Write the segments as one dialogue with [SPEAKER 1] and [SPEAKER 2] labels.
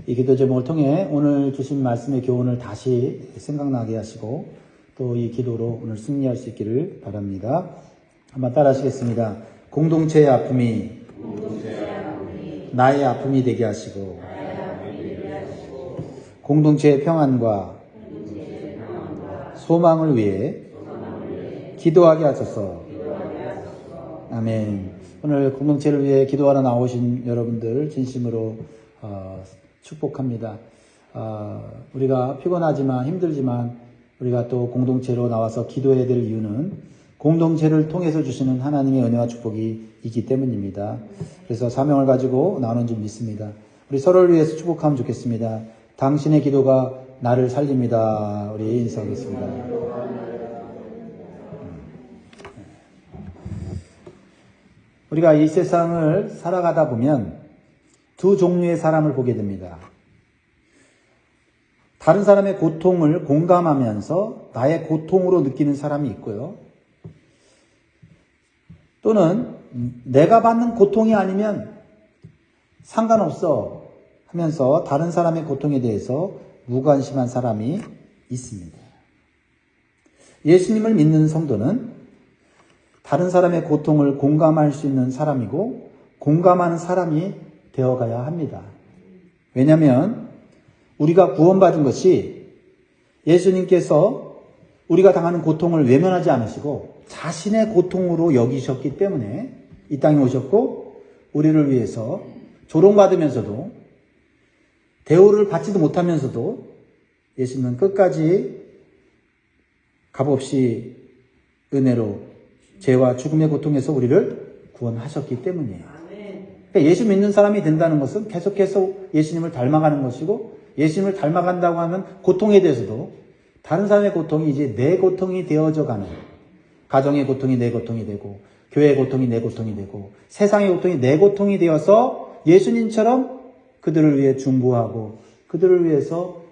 [SPEAKER 1] 이 기도 제목을 통해 오늘 주신 말씀의 교훈을 다시 생각나게 하시고 또 이 기도로 오늘 승리할 수 있기를 바랍니다. 한번 따라 하시겠습니다. 공동체의 아픔이 나의 아픔이 되게 하시고 공동체의 평안과 소망을 위해 기도하게 하소서. 아멘. 오늘 공동체를 위해 기도하러 나오신 여러분들 진심으로 축복합니다. 우리가 피곤하지만 힘들지만 우리가 또 공동체로 나와서 기도해야 될 이유는 공동체를 통해서 주시는 하나님의 은혜와 축복이 있기 때문입니다. 그래서 사명을 가지고 나오는 줄 믿습니다. 우리 서로를 위해서 축복하면 좋겠습니다. 당신의 기도가 나를 살립니다. 우리 인사하겠습니다. 우리가 이 세상을 살아가다 보면 두 종류의 사람을 보게 됩니다. 다른 사람의 고통을 공감하면서 나의 고통으로 느끼는 사람이 있고요. 또는 내가 받는 고통이 아니면 상관없어 하면서 다른 사람의 고통에 대해서 무관심한 사람이 있습니다. 예수님을 믿는 성도는 다른 사람의 고통을 공감할 수 있는 사람이고 공감하는 사람이 되어가야 합니다. 왜냐하면 우리가 구원받은 것이 예수님께서 우리가 당하는 고통을 외면하지 않으시고 자신의 고통으로 여기셨기 때문에 이 땅에 오셨고 우리를 위해서 조롱받으면서도 대우를 받지도 못하면서도 예수님은 끝까지 값없이 은혜로 죄와 죽음의 고통에서 우리를 구원하셨기 때문이에요. 그러니까 예수 믿는 사람이 된다는 것은 계속해서 예수님을 닮아가는 것이고 예수님을 닮아간다고 하면 고통에 대해서도 다른 사람의 고통이 이제 내 고통이 되어져 가는, 가정의 고통이 내 고통이 되고 교회의 고통이 내 고통이 되고 세상의 고통이 내 고통이 되어서 예수님처럼 그들을 위해 중보하고 그들을 위해서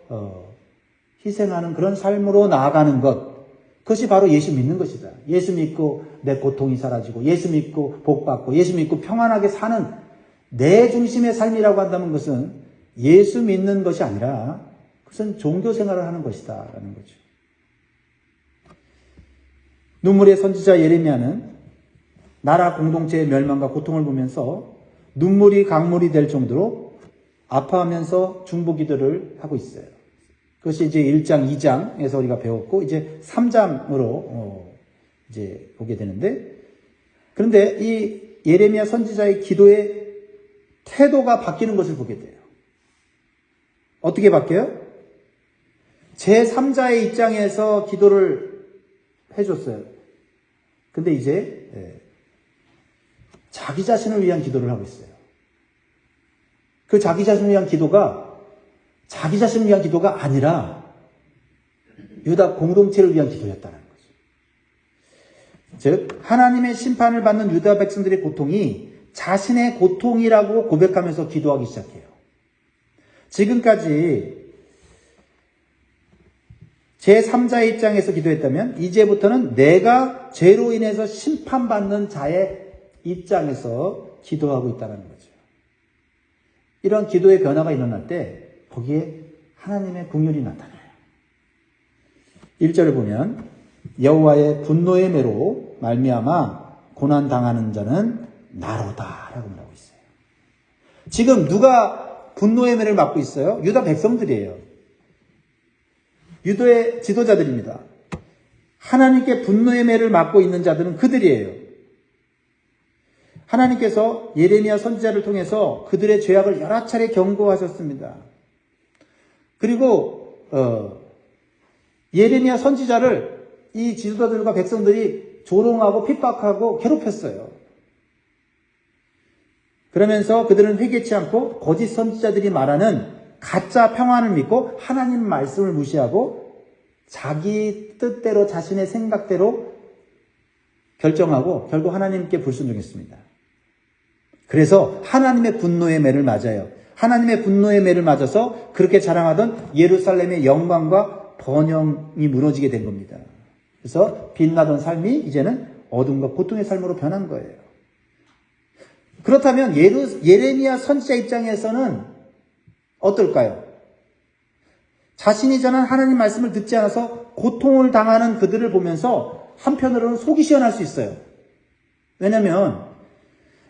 [SPEAKER 1] 희생하는 그런 삶으로 나아가는 것, 그것이 바로 예수 믿는 것이다. 예수 믿고 내 고통이 사라지고 예수 믿고 복받고 예수 믿고 평안하게 사는 내 중심의 삶이라고 한다면 그것은 예수 믿는 것이 아니라 그것은 종교 생활을 하는 것이다 라는 거죠. 눈물의 선지자 예레미야는 나라 공동체의 멸망과 고통을 보면서 눈물이 강물이 될 정도로 아파하면서 중보기도를 하고 있어요. 그것이 이제 1장, 2장에서 우리가 배웠고 이제 3장으로 이제 보게 되는데, 그런데 이 예레미야 선지자의 기도의 태도가 바뀌는 것을 보게 돼요. 어떻게 바뀌어요? 제3자의 입장에서 기도를 해줬어요. 근데 이제 자기 자신을 위한 기도를 하고 있어요. 그 자기 자신을 위한 기도가 자기 자신을 위한 기도가 아니라 유다 공동체를 위한 기도였다는 거죠. 즉 하나님의 심판을 받는 유다 백성들의 고통이 자신의 고통이라고 고백하면서 기도하기 시작해요. 지금까지 제3자의 입장에서 기도했다면 이제부터는 내가 죄로 인해서 심판받는 자의 입장에서 기도하고 있다는 거죠. 이런 기도의 변화가 일어날 때 거기에 하나님의 긍휼이 나타나요. 1절을 보면 여호와의 분노의 매로 말미암아 고난당하는 자는 나로다 라고 말하고 있어요. 지금 누가 분노의 매를 맞고 있어요? 유다 백성들이에요. 유다의 지도자들입니다. 하나님께 분노의 매를 맞고 있는 자들은 그들이에요. 하나님께서 예레미야 선지자를 통해서 그들의 죄악을 여러 차례 경고하셨습니다. 그리고 예레미야 선지자를 이 지도자들과 백성들이 조롱하고 핍박하고 괴롭혔어요. 그러면서 그들은 회개치 않고 거짓 선지자들이 말하는 가짜 평안을 믿고 하나님 말씀을 무시하고 자기 뜻대로 자신의 생각대로 결정하고 결국 하나님께 불순종했습니다. 그래서 하나님의 분노의 매를 맞아요. 하나님의 분노의 매를 맞아서 그렇게 자랑하던 예루살렘의 영광과 번영이 무너지게 된 겁니다. 그래서 빛나던 삶이 이제는 어둠과 고통의 삶으로 변한 거예요. 그렇다면 예레미야 선지자 입장에서는 어떨까요? 자신이 전한 하나님 말씀을 듣지 않아서 고통을 당하는 그들을 보면서 한편으로는 속이 시원할 수 있어요. 왜냐하면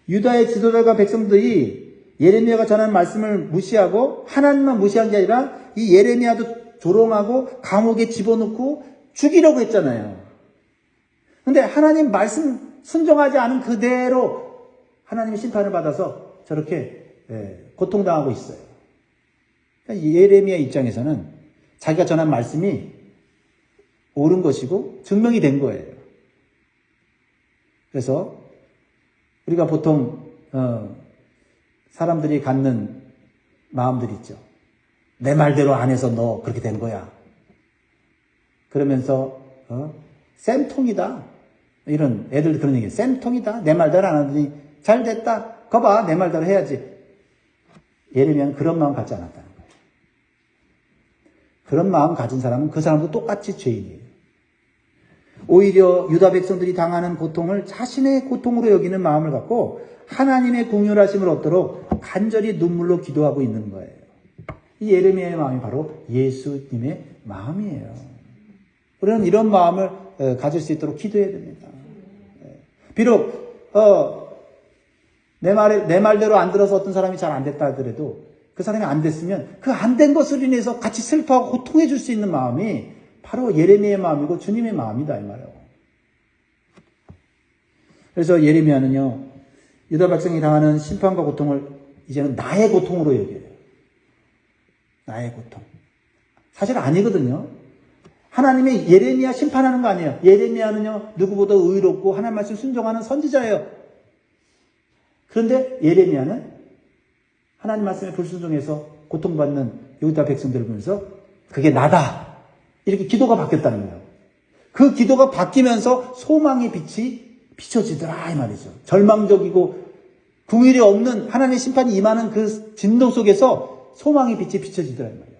[SPEAKER 1] 유다의 지도자가 백성들이 예레미야가 전한 말씀을 무시하고 하나님만 무시한 게 아니라 이 예레미야도 조롱하고 감옥에 집어넣고 죽이려고 했잖아요. 근데 하나님 말씀 순종하지 않은 그대로 하나님의 심판을 받아서 저렇게 고통당하고 있어요. 그러니까 예레미야 입장에서는 자기가 전한 말씀이 옳은 것이고 증명이 된 거예요. 그래서 우리가 보통 사람들이 갖는 마음들이 있죠. 내 말대로 안 해서 너 그렇게 된 거야. 그러면서 쌤통이다. 이런 애들 그런 얘기. 쌤통이다. 내 말대로 안 하더니 잘 됐다. 거봐 내 말대로 해야지. 예레미야는 그런 마음 갖지 않았다는 거예요. 그런 마음 가진 사람은 그 사람도 똑같이 죄인이에요. 오히려 유다 백성들이 당하는 고통을 자신의 고통으로 여기는 마음을 갖고 하나님의 긍휼하심을 얻도록 간절히 눈물로 기도하고 있는 거예요. 이 예레미야의 마음이 바로 예수님의 마음이에요. 우리는 이런 마음을 가질 수 있도록 기도해야 됩니다. 비록 내 말대로 안 들어서 어떤 사람이 잘 안 됐다 하더라도 그 사람이 안 됐으면 그 안 된 것을 인해서 같이 슬퍼하고 고통해 줄 수 있는 마음이 바로 예레미야의 마음이고 주님의 마음이다 이 말이에요. 그래서 예레미야는요, 유다 백성이 당하는 심판과 고통을 이제는 나의 고통으로 여겨요. 나의 고통. 사실 아니거든요. 하나님이 예레미야 심판하는 거 아니에요. 예레미야는요, 누구보다 의롭고 하나님 말씀 순종하는 선지자예요. 그런데 예레미야는 하나님 말씀에 불순종해서 고통받는 유다 백성들을 보면서 그게 나다. 이렇게 기도가 바뀌었다는 거예요. 그 기도가 바뀌면서 소망의 빛이 비춰지더라 이 말이죠. 절망적이고 긍휼이 없는 하나님의 심판이 임하는 그 진동 속에서 소망의 빛이 비춰지더라 이 말이에요.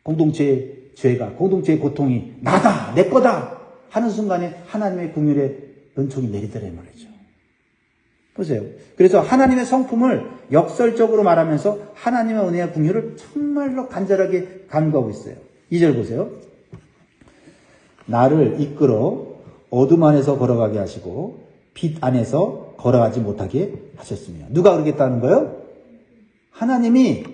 [SPEAKER 1] 공동체의 죄가, 공동체의 고통이 나다, 내 거다 하는 순간에 하나님의 긍휼의 은총이 내리더라 이 말이죠. 보세요. 그래서 하나님의 성품을 역설적으로 말하면서 하나님의 은혜와 긍휼을 정말로 간절하게 간구하고 있어요. 2절 보세요. 나를 이끌어 어둠 안에서 걸어가게 하시고 빛 안에서 걸어가지 못하게 하셨으며. 누가 그러겠다는 거예요? 하나님이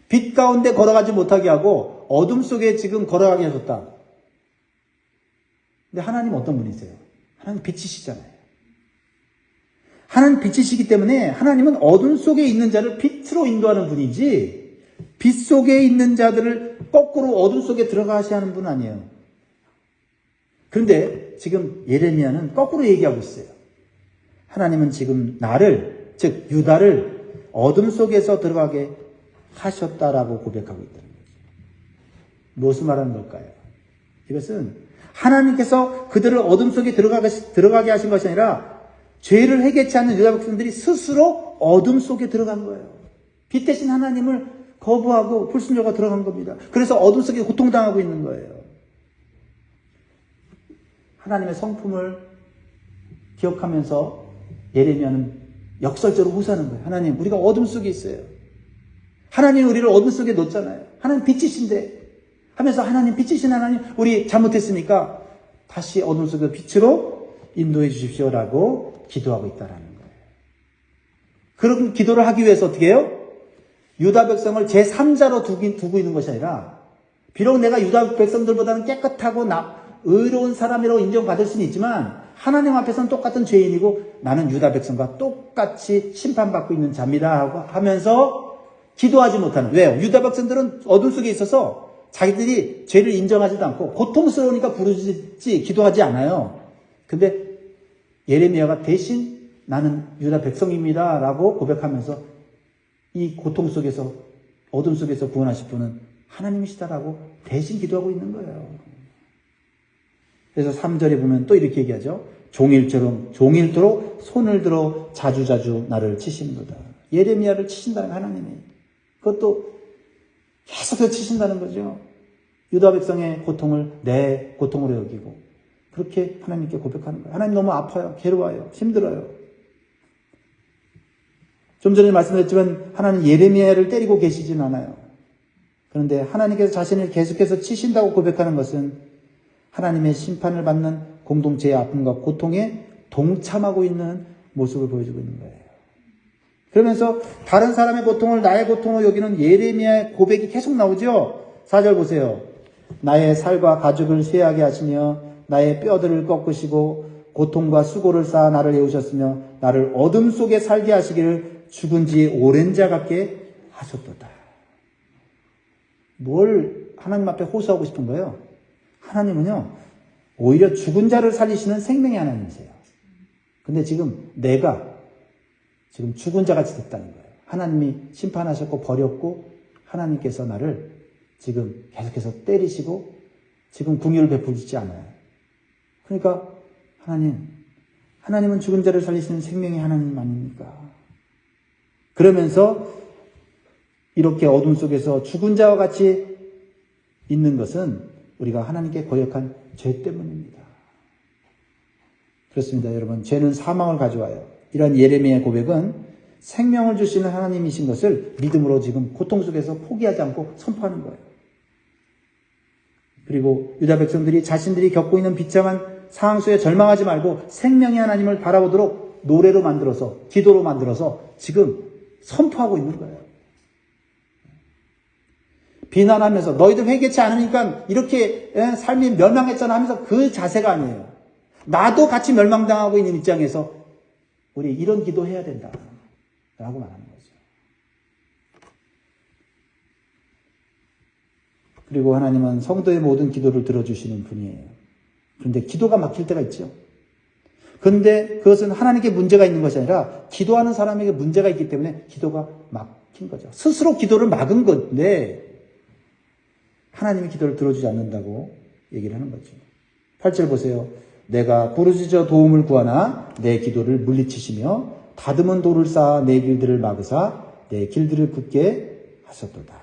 [SPEAKER 1] 빛 가운데 걸어가지 못하게 하고 어둠 속에 지금 걸어가게 하셨다. 근데 하나님 어떤 분이세요? 하나님 빛이시잖아요. 하나님 빛이시기 때문에 하나님은 어둠 속에 있는 자를 빛으로 인도하는 분이지 빛 속에 있는 자들을 거꾸로 어둠 속에 들어가셔야 하는 분은 아니에요. 그런데 지금 예레미야는 거꾸로 얘기하고 있어요. 하나님은 지금 나를, 즉 유다를 어둠 속에서 들어가게 하셨다라고 고백하고 있다는 거죠. 무엇을 말하는 걸까요? 이것은 하나님께서 그들을 어둠 속에 들어가게 하신 것이 아니라 죄를 회개치 않는 유다 백성들이 스스로 어둠 속에 들어간 거예요. 빛 대신 하나님을 거부하고 불순종하고 들어간 겁니다. 그래서 어둠 속에 고통당하고 있는 거예요. 하나님의 성품을 기억하면서 예레미야는 역설적으로 호소하는 거예요. 하나님, 우리가 어둠 속에 있어요. 하나님 우리를 어둠 속에 놓잖아요. 하나님 빛이신데 하면서 하나님 빛이신 하나님, 우리 잘못했으니까 다시 어둠 속에 빛으로 인도해 주십시오라고 기도하고 있다라는 거예요. 그런 기도를 하기 위해서 어떻게 해요? 유다 백성을 제3자로 두고 있는 것이 아니라 비록 내가 유다 백성들보다는 깨끗하고 의로운 사람이라고 인정받을 수는 있지만 하나님 앞에서는 똑같은 죄인이고 나는 유다 백성과 똑같이 심판받고 있는 자입니다 하고 하면서 기도하지 못하는. 왜요? 유다 백성들은 어둠 속에 있어서 자기들이 죄를 인정하지도 않고 고통스러우니까 부르짖지 기도하지 않아요. 근데 예레미야가 대신 나는 유다 백성입니다 라고 고백하면서 이 고통 속에서 어둠 속에서 구원하실 분은 하나님이시다라고 대신 기도하고 있는 거예요. 그래서 3절에 보면 또 이렇게 얘기하죠. 종일토록 손을 들어 자주자주 나를 치시는거다. 예레미야를 치신다는 하나님이. 그것도 계속해서 치신다는 거죠. 유다 백성의 고통을 내 고통으로 여기고 그렇게 하나님께 고백하는 거예요. 하나님 너무 아파요. 괴로워요. 힘들어요. 좀 전에 말씀드렸지만 하나님 예레미야를 때리고 계시진 않아요. 그런데 하나님께서 자신을 계속해서 치신다고 고백하는 것은 하나님의 심판을 받는 공동체의 아픔과 고통에 동참하고 있는 모습을 보여주고 있는 거예요. 그러면서 다른 사람의 고통을 나의 고통으로 여기는 예레미야의 고백이 계속 나오죠. 4절 보세요. 나의 살과 가죽을 쇠하게 하시며 나의 뼈들을 꺾으시고 고통과 수고를 쌓아 나를 애우셨으며 나를 어둠 속에 살게 하시기를 죽은 지 오랜 자 같게 하셨도다. 뭘 하나님 앞에 호소하고 싶은 거예요? 하나님은요, 오히려 죽은 자를 살리시는 생명의 하나님이세요. 근데 지금 내가 지금 죽은 자같이 됐다는 거예요. 하나님이 심판하셨고 버렸고 하나님께서 나를 지금 계속해서 때리시고 지금 긍휼을 베풀지 않아요. 그러니까 하나님은 죽은 자를 살리시는 생명의 하나님 아닙니까? 그러면서 이렇게 어둠 속에서 죽은 자와 같이 있는 것은 우리가 하나님께 거역한 죄 때문입니다. 그렇습니다, 여러분. 죄는 사망을 가져와요. 이러한 예레미야의 고백은 생명을 주시는 하나님이신 것을 믿음으로 지금 고통 속에서 포기하지 않고 선포하는 거예요. 그리고 유다 백성들이 자신들이 겪고 있는 비참한 상황 속에 절망하지 말고 생명의 하나님을 바라보도록 노래로 만들어서, 기도로 만들어서 지금 선포하고 있는 거예요. 비난하면서 너희들 회개치 않으니까 이렇게 삶이 멸망했잖아 하면서 그 자세가 아니에요. 나도 같이 멸망당하고 있는 입장에서 우리 이런 기도해야 된다 라고 말하는 거죠. 그리고 하나님은 성도의 모든 기도를 들어주시는 분이에요. 그런데 기도가 막힐 때가 있죠. 그런데 그것은 하나님께 문제가 있는 것이 아니라 기도하는 사람에게 문제가 있기 때문에 기도가 막힌 거죠. 스스로 기도를 막은 건데 하나님이 기도를 들어주지 않는다고 얘기를 하는 거죠. 8절 보세요. 내가 부르짖어 도움을 구하나 내 기도를 물리치시며 다듬은 돌을 쌓아 내 길들을 막으사 내 길들을 굳게 하셨도다.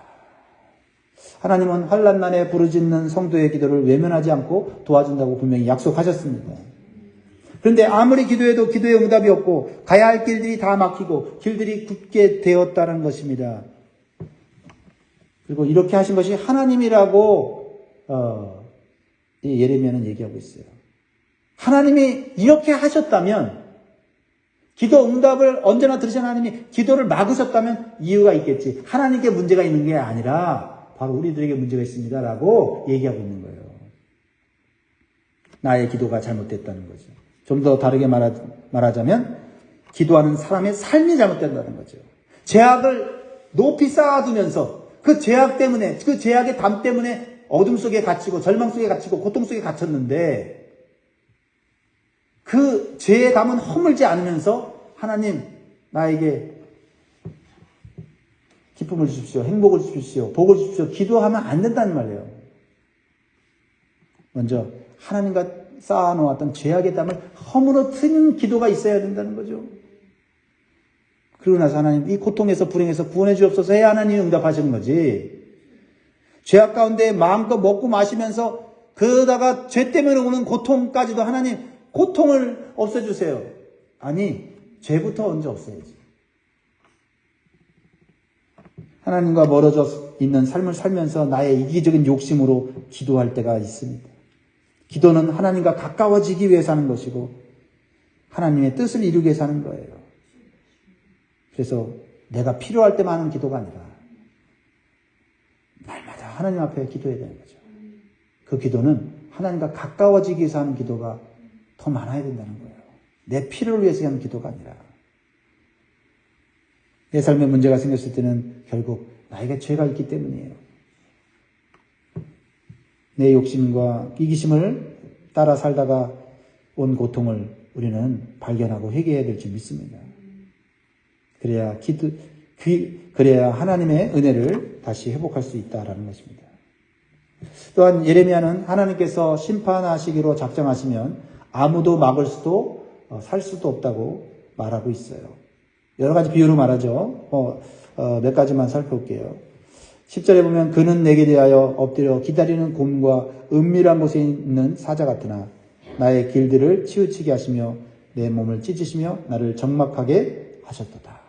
[SPEAKER 1] 하나님은 환난난에 부르짖는 성도의 기도를 외면하지 않고 도와준다고 분명히 약속하셨습니다. 그런데 아무리 기도해도 기도의 응답이 없고 가야 할 길들이 다 막히고 길들이 굳게 되었다는 것입니다. 그리고 이렇게 하신 것이 하나님이라고 예레미야는 얘기하고 있어요. 하나님이 이렇게 하셨다면, 기도 응답을 언제나 들으신 하나님이 기도를 막으셨다면 이유가 있겠지. 하나님께 문제가 있는 게 아니라 바로 우리들에게 문제가 있습니다 라고 얘기하고 있는 거예요. 나의 기도가 잘못됐다는 거죠. 좀 더 다르게 말하자면 기도하는 사람의 삶이 잘못된다는 거죠. 죄악을 높이 쌓아두면서 그 죄악 때문에, 그 죄악의 담 때문에 어둠 속에 갇히고 절망 속에 갇히고 고통 속에 갇혔는데 그 죄의 담은 허물지 않으면서 하나님 나에게 기쁨을 주십시오. 행복을 주십시오. 복을 주십시오. 기도하면 안 된다는 말이에요. 먼저 하나님과 쌓아놓았던 죄악의 담을 허물어뜨리는 기도가 있어야 된다는 거죠. 그러고 나서 하나님 이 고통에서 불행에서 구원해 주옵소서 해야 하나님이 응답하시는 거지. 죄악 가운데 마음껏 먹고 마시면서 그러다가 죄 때문에 오는 고통까지도 하나님 고통을 없애주세요. 아니, 죄부터 먼저 없애야지. 하나님과 멀어져 있는 삶을 살면서 나의 이기적인 욕심으로 기도할 때가 있습니다. 기도는 하나님과 가까워지기 위해서 하는 것이고 하나님의 뜻을 이루기 위해서 하는 거예요. 그래서 내가 필요할 때만 하는 기도가 아니라 날마다 하나님 앞에 기도해야 되는 거죠. 그 기도는 하나님과 가까워지기 위해서 하는 기도가 더 많아야 된다는 거예요. 내 필요를 위해서 하는 기도가 아니라. 내 삶에 문제가 생겼을 때는 결국 나에게 죄가 있기 때문이에요. 내 욕심과 이기심을 따라 살다가 온 고통을 우리는 발견하고 회개해야 될 줄 믿습니다. 그래야 하나님의 은혜를 다시 회복할 수 있다라는 것입니다. 또한 예레미야는 하나님께서 심판하시기로 작정하시면 아무도 막을 수도 살 수도 없다고 말하고 있어요. 여러 가지 비유로 말하죠. 몇 가지만 살펴볼게요. 10절에 보면 그는 내게 대하여 엎드려 기다리는 곰과 은밀한 곳에 있는 사자 같으나 나의 길들을 치우치게 하시며 내 몸을 찢으시며 나를 적막하게 하셨도다.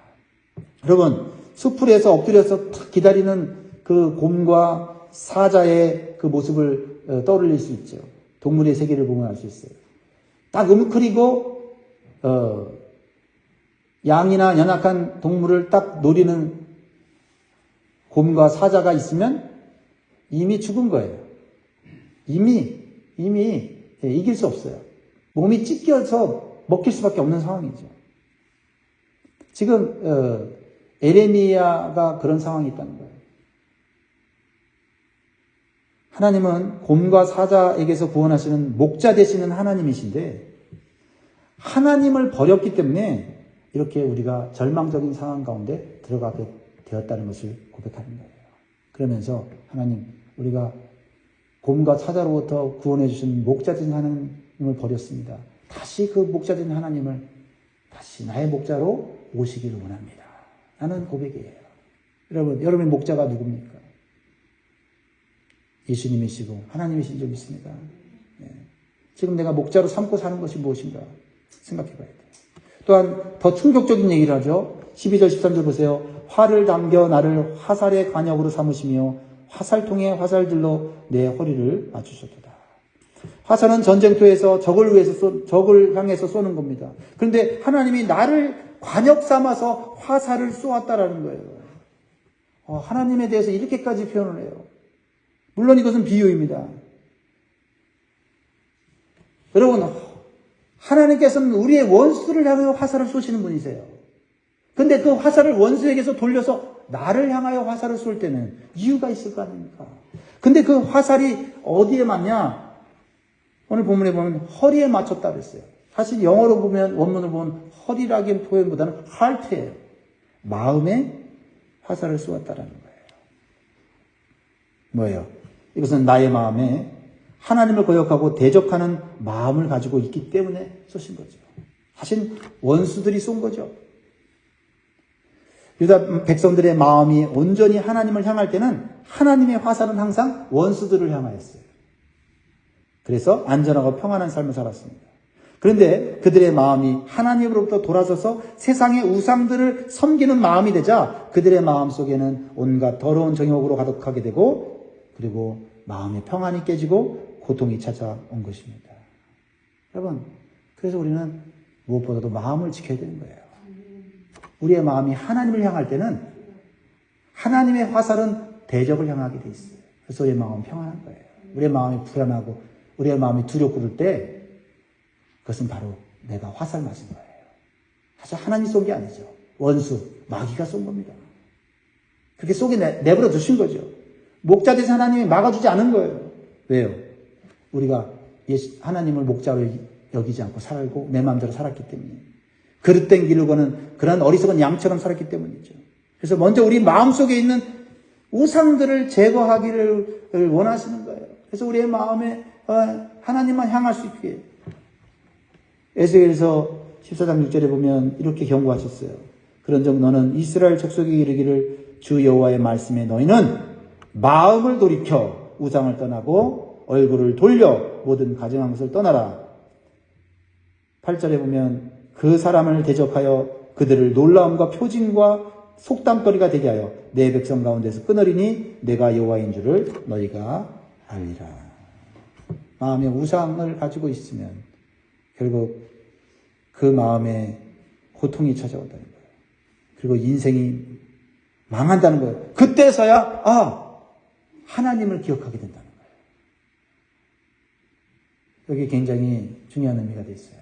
[SPEAKER 1] 여러분, 수풀에서 엎드려서 탁 기다리는 그 곰과 사자의 그 모습을 떠올릴 수 있죠. 동물의 세계를 보면 알 수 있어요. 딱 움크리고 양이나 연약한 동물을 딱 노리는 곰과 사자가 있으면 이미 죽은 거예요. 이미 이길 수 없어요. 몸이 찢겨서 먹힐 수밖에 없는 상황이죠. 지금 에레미야가 그런 상황이 있다는 거예요. 하나님은 곰과 사자에게서 구원하시는 목자 되시는 하나님이신데 하나님을 버렸기 때문에 이렇게 우리가 절망적인 상황 가운데 들어가게 되었다는 것을 고백하는 거예요. 그러면서 하나님, 우리가 곰과 사자로부터 구원해 주신 목자 된 하나님을 버렸습니다. 다시 그 목자 된 하나님을 다시 나의 목자로 오시기를 원합니다. 라는 고백이에요. 여러분의 목자가 누굽니까? 예수님이시고 하나님이신 줄 믿습니다. 지금 내가 목자로 삼고 사는 것이 무엇인가 생각해 봐야 돼요. 또한 더 충격적인 얘기를 하죠. 12절 13절 보세요. 활을 당겨 나를 화살의 관역으로 삼으시며 화살통의 화살들로 내 허리를 맞추셨도다. 화살은 전쟁터에서 적을 향해서 쏘는 겁니다. 그런데 하나님이 나를 관역 삼아서 화살을 쏘았다라는 거예요. 하나님에 대해서 이렇게까지 표현을 해요. 물론 이것은 비유입니다. 여러분, 하나님께서는 우리의 원수를 향하여 화살을 쏘시는 분이세요. 근데 그 화살을 원수에게서 돌려서 나를 향하여 화살을 쏠 때는 이유가 있을 거 아닙니까? 근데 그 화살이 어디에 맞냐? 오늘 본문에 보면 허리에 맞췄다 그랬어요. 사실 영어로 보면, 원문을 보면 허리라기엔 표현보다는 heart예요. 마음에 화살을 쏘았다라는 거예요. 뭐예요? 이것은 나의 마음에 하나님을 거역하고 대적하는 마음을 가지고 있기 때문에 쏘신 거죠. 사실 원수들이 쏜 거죠. 유다 백성들의 마음이 온전히 하나님을 향할 때는 하나님의 화살은 항상 원수들을 향하였어요. 그래서 안전하고 평안한 삶을 살았습니다. 그런데 그들의 마음이 하나님으로부터 돌아서서 세상의 우상들을 섬기는 마음이 되자 그들의 마음 속에는 온갖 더러운 정욕으로 가득하게 되고 그리고 마음의 평안이 깨지고 고통이 찾아온 것입니다. 여러분, 그래서 우리는 무엇보다도 마음을 지켜야 되는 거예요. 우리의 마음이 하나님을 향할 때는 하나님의 화살은 대적을 향하게 돼 있어요. 그래서 우리의 마음은 평안한 거예요. 우리의 마음이 불안하고 우리의 마음이 두렵고 그럴 때 그것은 바로 내가 화살 맞은 거예요. 사실 하나님이 쏜 게 아니죠. 원수, 마귀가 쏜 겁니다. 그렇게 속에 내버려 두신 거죠. 목자 되신 하나님이 막아주지 않은 거예요. 왜요? 우리가 하나님을 목자로 여기지 않고 살고 내 마음대로 살았기 때문에. 그릇된 길을 거는 그런 어리석은 양처럼 살았기 때문이죠. 그래서 먼저 우리 마음속에 있는 우상들을 제거하기를 원하시는 거예요. 그래서 우리의 마음에 하나님만 향할 수 있게. 에스겔서 14장 6절에 보면 이렇게 경고하셨어요. 그런즉 너는 이스라엘 족속에게 이르기를 주 여호와의 말씀에 너희는 마음을 돌이켜 우상을 떠나고 얼굴을 돌려 모든 가증한 것을 떠나라. 8절에 보면 그 사람을 대적하여 그들을 놀라움과 표징과 속담거리가 되게 하여 내 백성 가운데서 끊으리니 내가 여호와인 줄을 너희가 알리라. 마음에 우상을 가지고 있으면 결국 그 마음에 고통이 찾아온다는 거예요. 그리고 인생이 망한다는 거예요. 그때서야 하나님을 기억하게 된다는 거예요. 여기 굉장히 중요한 의미가 돼 있어요.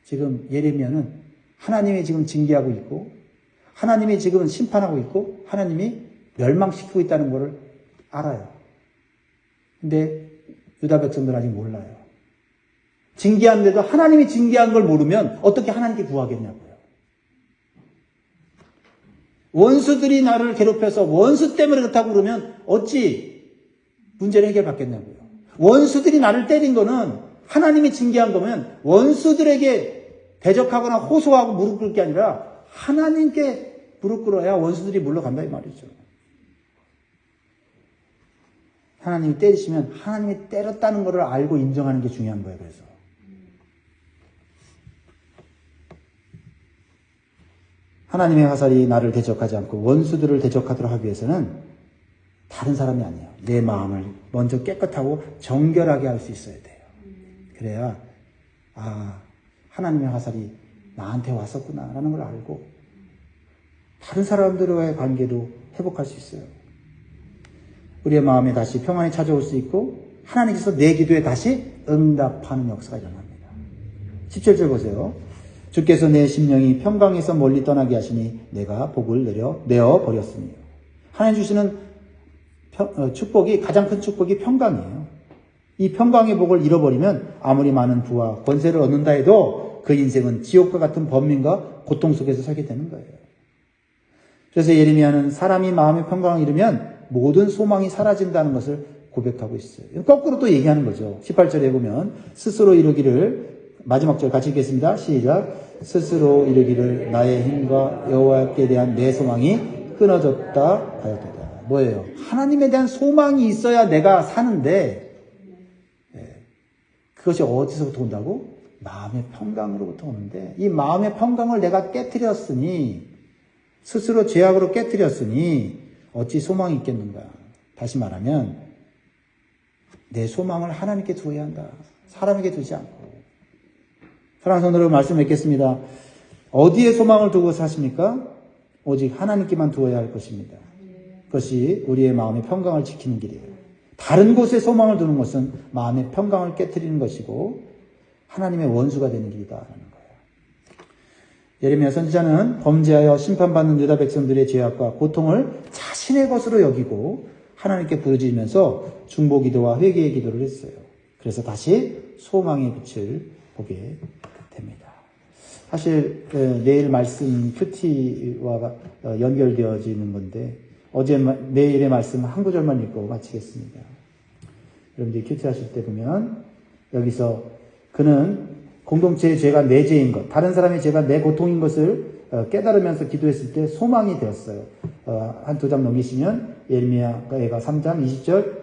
[SPEAKER 1] 지금 예레미야는 하나님이 지금 징계하고 있고 하나님이 지금 심판하고 있고 하나님이 멸망시키고 있다는 것을 알아요. 근데 유다 백성들은 아직 몰라요. 징계하는데도 하나님이 징계한 걸 모르면 어떻게 하나님께 구하겠냐고요. 원수들이 나를 괴롭혀서 원수 때문에 그렇다고 그러면 어찌 문제를 해결받겠냐고요. 원수들이 나를 때린 거는 하나님이 징계한 거면 원수들에게 대적하거나 호소하고 무릎 꿇을 게 아니라 하나님께 무릎 꿇어야 원수들이 물러간다 이 말이죠. 하나님이 때리시면 하나님이 때렸다는 것을 알고 인정하는 게 중요한 거예요. 그래서 하나님의 화살이 나를 대적하지 않고 원수들을 대적하도록 하기 위해서는 다른 사람이 아니에요. 내 마음을 먼저 깨끗하고 정결하게 할 수 있어야 돼요. 그래야 하나님의 화살이 나한테 왔었구나라는 걸 알고 다른 사람들과의 관계도 회복할 수 있어요. 우리의 마음에 다시 평안이 찾아올 수 있고 하나님께서 내 기도에 다시 응답하는 역사가 일어납니다. 17절 보세요. 주께서 내 심령이 평강에서 멀리 떠나게 하시니 내가 복을 내어 버렸으니. 하나님 주시는 축복이, 가장 큰 축복이 평강이에요. 이 평강의 복을 잃어버리면 아무리 많은 부와 권세를 얻는다 해도 그 인생은 지옥과 같은 번민과 고통 속에서 살게 되는 거예요. 그래서 예레미야는 사람이 마음의 평강을 잃으면 모든 소망이 사라진다는 것을 고백하고 있어요. 거꾸로 또 얘기하는 거죠. 18절에 보면 스스로 이루기를, 마지막 절 같이 읽겠습니다. 시작. 스스로 이루기를 나의 힘과 여호와께 대한 내 소망이 끊어졌다 하였도다. 뭐예요? 하나님에 대한 소망이 있어야 내가 사는데 그것이 어디서부터 온다고? 마음의 평강으로부터 오는데 이 마음의 평강을 내가 깨트렸으니, 스스로 죄악으로 깨트렸으니 어찌 소망이 있겠는가? 다시 말하면 내 소망을 하나님께 두어야 한다. 사람에게 두지 않고. 사랑하는 성도 여러분, 말씀 맺겠습니다. 어디에 소망을 두고 사십니까? 오직 하나님께만 두어야 할 것입니다. 그것이 우리의 마음의 평강을 지키는 길이에요. 다른 곳에 소망을 두는 것은 마음의 평강을 깨트리는 것이고 하나님의 원수가 되는 길이다라는 거예요. 예레미야 선지자는 범죄하여 심판받는 유다 백성들의 죄악과 고통을 자신의 것으로 여기고 하나님께 부르짖으면서 중보기도와 회개의 기도를 했어요. 그래서 다시 소망의 빛을 보게 됩니다. 사실 내일 말씀 큐티와 연결되어지는 건데 내일의 말씀 한 구절만 읽고 마치겠습니다. 여러분들이 큐티 하실 때 보면 여기서 그는 공동체의 죄가 내 죄인 것, 다른 사람의 죄가 내 고통인 것을 깨달으면서 기도했을 때 소망이 되었어요. 한 두 장 넘기시면 예레미야가 3장 20절,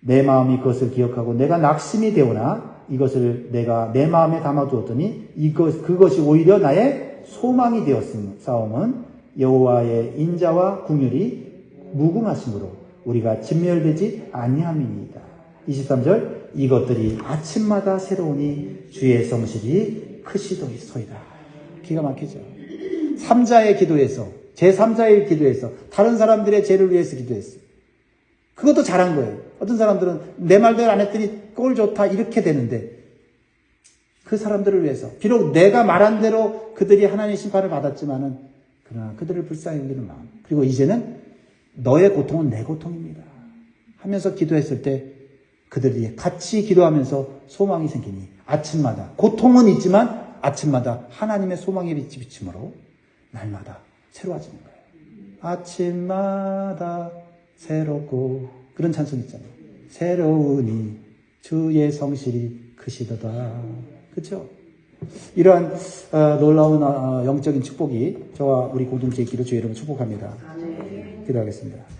[SPEAKER 1] 내 마음이 그것을 기억하고 내가 낙심이 되오나 이것을 내가 내 마음에 담아두었더니 그것이 오히려 나의 소망이 되었사오면 여호와의 인자와 긍휼이 무궁하심으로 우리가 진멸되지 아니함이니이다. 23절, 이것들이 아침마다 새로우니 주의 성실이 크시도이소이다. 기가 막히죠. 3자의 기도에서, 제3자의 기도에서 다른 사람들의 죄를 위해서 기도했어요. 그것도 잘한 거예요. 어떤 사람들은 내 말대로 안 했더니 꼴 좋다 이렇게 되는데 그 사람들을 위해서, 비록 내가 말한 대로 그들이 하나님의 심판을 받았지만은 그러나 그들을 불쌍히 여기는 마음, 그리고 이제는 너의 고통은 내 고통입니다 하면서 기도했을 때 그들이 같이 기도하면서 소망이 생기니 아침마다, 고통은 있지만 아침마다 하나님의 소망의 빛이 비침으로 날마다 새로워지는 거예요. 아침마다 새롭고, 그런 찬송 있잖아요. 새로우니 주의 성실이 크시도다. 그렇죠? 이러한 놀라운 영적인 축복이 저와 우리 공동체의 기도 주의 이름으로 축복합니다. 기도하겠습니다.